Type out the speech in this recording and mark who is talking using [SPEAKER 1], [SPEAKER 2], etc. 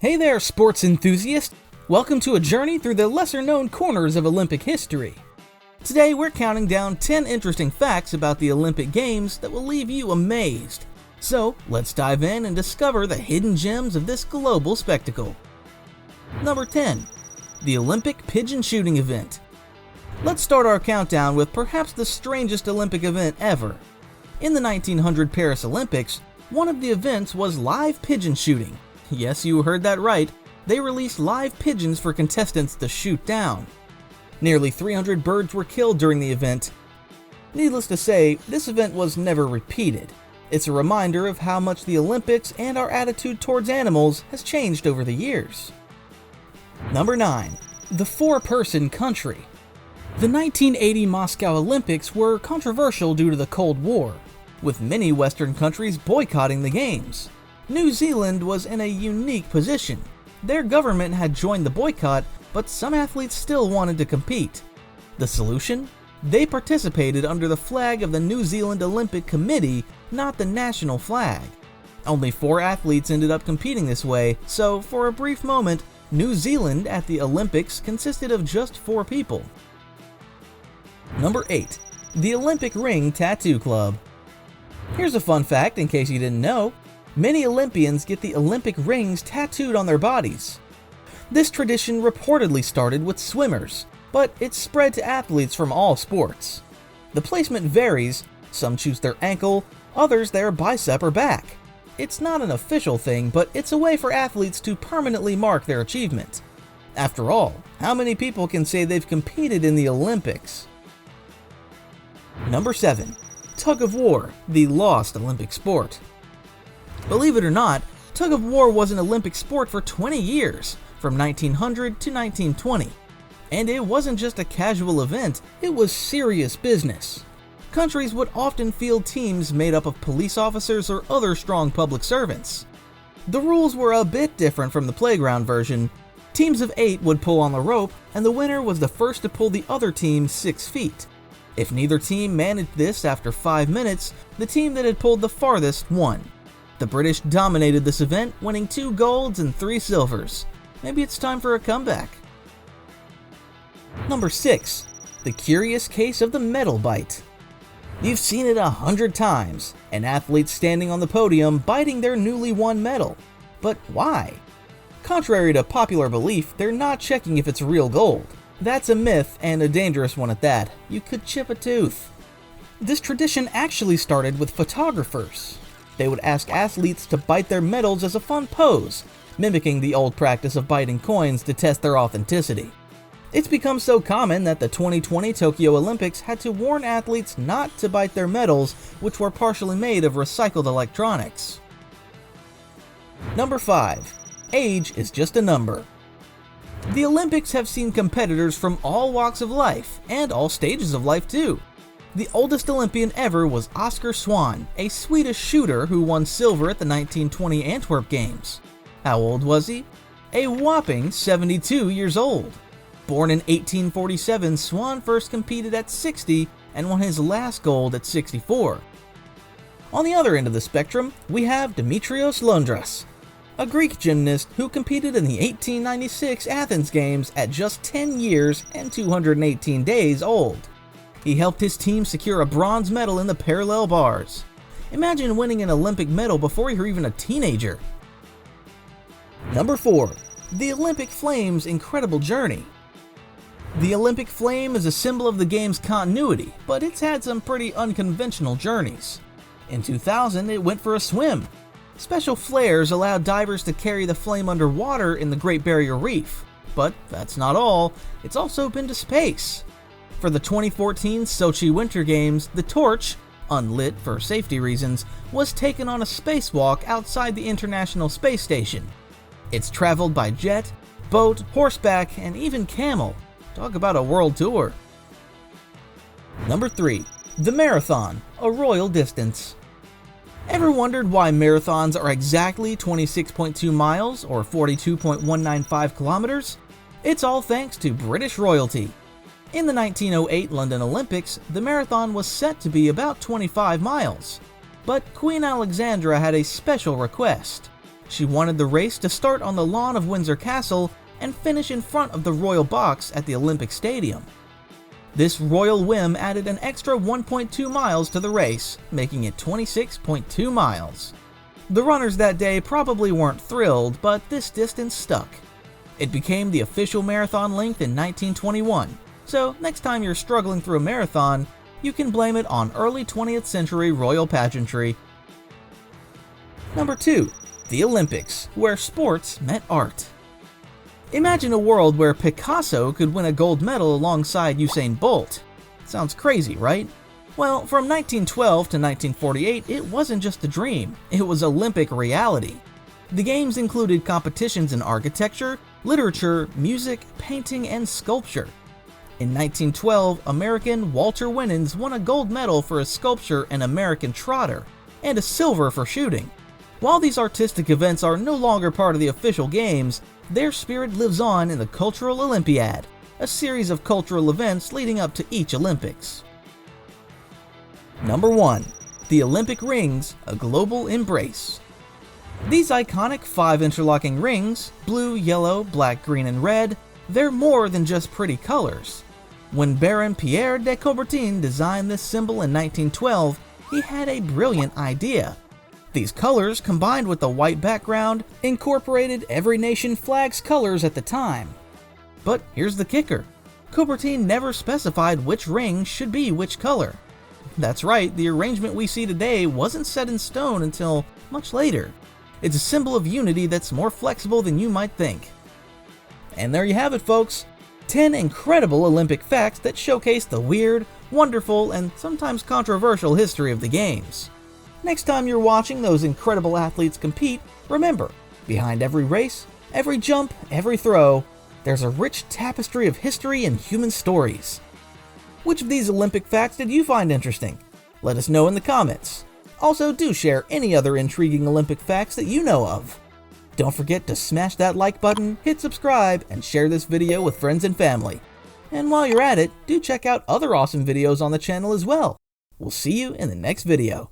[SPEAKER 1] Hey there, sports enthusiast! Welcome to a journey through the lesser-known corners of Olympic history. Today we're counting down 10 interesting facts about the Olympic Games that will leave you amazed. So let's dive in and discover the hidden gems of this global spectacle. Number 10. The Olympic Pigeon Shooting Event. Let's start our countdown with perhaps the strangest Olympic event ever. In the 1900 Paris Olympics, one of the events was live pigeon shooting. Yes, you heard that right. They released live pigeons for contestants to shoot down. Nearly 300 birds were killed during the event. Needless to say, this event was never repeated. It's a reminder of how much the Olympics and our attitude towards animals has changed over the years. Number 9. The four-person country. The 1980 Moscow Olympics were controversial due to the Cold War, with many Western countries boycotting the Games. New Zealand was in a unique position. Their government had joined the boycott, but some athletes still wanted to compete. The solution? They participated under the flag of the New Zealand Olympic Committee, not the national flag. Only 4 athletes ended up competing this way, so for a brief moment, New Zealand at the Olympics consisted of just 4 people. Number 8. The Olympic Ring Tattoo Club. Here's a fun fact in case you didn't know. Many Olympians get the Olympic rings tattooed on their bodies. This tradition reportedly started with swimmers, but it's spread to athletes from all sports. The placement varies, some choose their ankle, others their bicep or back. It's not an official thing, but it's a way for athletes to permanently mark their achievement. After all, how many people can say they've competed in the Olympics? Number 7. Tug of war, the lost Olympic sport. Believe it or not, tug of war was an Olympic sport for 20 years, from 1900 to 1920. And it wasn't just a casual event, it was serious business. Countries would often field teams made up of police officers or other strong public servants. The rules were a bit different from the playground version. Teams of 8 would pull on the rope, and the winner was the first to pull the other team 6 feet. If neither team managed this after 5 minutes, the team that had pulled the farthest won. The British dominated this event, winning 2 golds and 3 silvers. Maybe it's time for a comeback. Number 6. The curious case of the medal bite. You've seen it 100 times, an athlete standing on the podium biting their newly won medal. But why? Contrary to popular belief, they're not checking if it's real gold. That's a myth, and a dangerous one at that. You could chip a tooth. This tradition actually started with photographers. They would ask athletes to bite their medals as a fun pose, mimicking the old practice of biting coins to test their authenticity. It's become so common that the 2020 Tokyo Olympics had to warn athletes not to bite their medals, which were partially made of recycled electronics. Number 5. Age is just a number. The Olympics have seen competitors from all walks of life, and all stages of life too. The oldest Olympian ever was Oskar Swan, a Swedish shooter who won silver at the 1920 Antwerp Games. How old was he? A whopping 72 years old. Born in 1847, Swan first competed at 60 and won his last gold at 64. On the other end of the spectrum, we have Dimitrios Londras, a Greek gymnast who competed in the 1896 Athens Games at just 10 years and 218 days old. He helped his team secure a bronze medal in the parallel bars. Imagine winning an Olympic medal before you're even a teenager. Number 4. The Olympic Flame's incredible journey. The Olympic Flame is a symbol of the game's continuity, but it's had some pretty unconventional journeys. In 2000, it went for a swim. Special flares allowed divers to carry the flame underwater in the Great Barrier Reef. But that's not all, it's also been to space. For the 2014 Sochi Winter Games, the torch, unlit for safety reasons, was taken on a spacewalk outside the International Space Station. It's traveled by jet, boat, horseback, and even camel. Talk about a world tour. Number 3. The Marathon, a royal distance. Ever wondered why marathons are exactly 26.2 miles or 42.195 kilometers? It's all thanks to British royalty. In the 1908 London Olympics, the marathon was set to be about 25 miles. But Queen Alexandra had a special request. She wanted the race to start on the lawn of Windsor Castle and finish in front of the Royal Box at the Olympic Stadium. This royal whim added an extra 1.2 miles to the race, making it 26.2 miles. The runners that day probably weren't thrilled, but this distance stuck. It became the official marathon length in 1921, so next time you're struggling through a marathon, you can blame it on early 20th century royal pageantry. Number 2. The Olympics, where sports met art. Imagine a world where Picasso could win a gold medal alongside Usain Bolt. Sounds crazy, right? Well, from 1912 to 1948, it wasn't just a dream, it was Olympic reality. The games included competitions in architecture, literature, music, painting, and sculpture. In 1912, American Walter Winans won a gold medal for his sculpture An American Trotter, and a silver for shooting. While these artistic events are no longer part of the official games, their spirit lives on in the Cultural Olympiad, a series of cultural events leading up to each Olympics. Number 1. The Olympic Rings, a global embrace. These iconic 5 interlocking rings, blue, yellow, black, green, and red, they're more than just pretty colors. When Baron Pierre de Coubertin designed this symbol in 1912, he had a brilliant idea. These colors, combined with the white background, incorporated every nation flag's colors at the time. But here's the kicker. Coubertin never specified which ring should be which color. That's right, the arrangement we see today wasn't set in stone until much later. It's a symbol of unity that's more flexible than you might think. And there you have it, folks. 10 incredible Olympic facts that showcase the weird, wonderful, and sometimes controversial history of the Games. Next time you're watching those incredible athletes compete, remember, behind every race, every jump, every throw, there's a rich tapestry of history and human stories. Which of these Olympic facts did you find interesting? Let us know in the comments. Also, do share any other intriguing Olympic facts that you know of. Don't forget to smash that like button, hit subscribe, and share this video with friends and family. And while you're at it, do check out other awesome videos on the channel as well. We'll see you in the next video.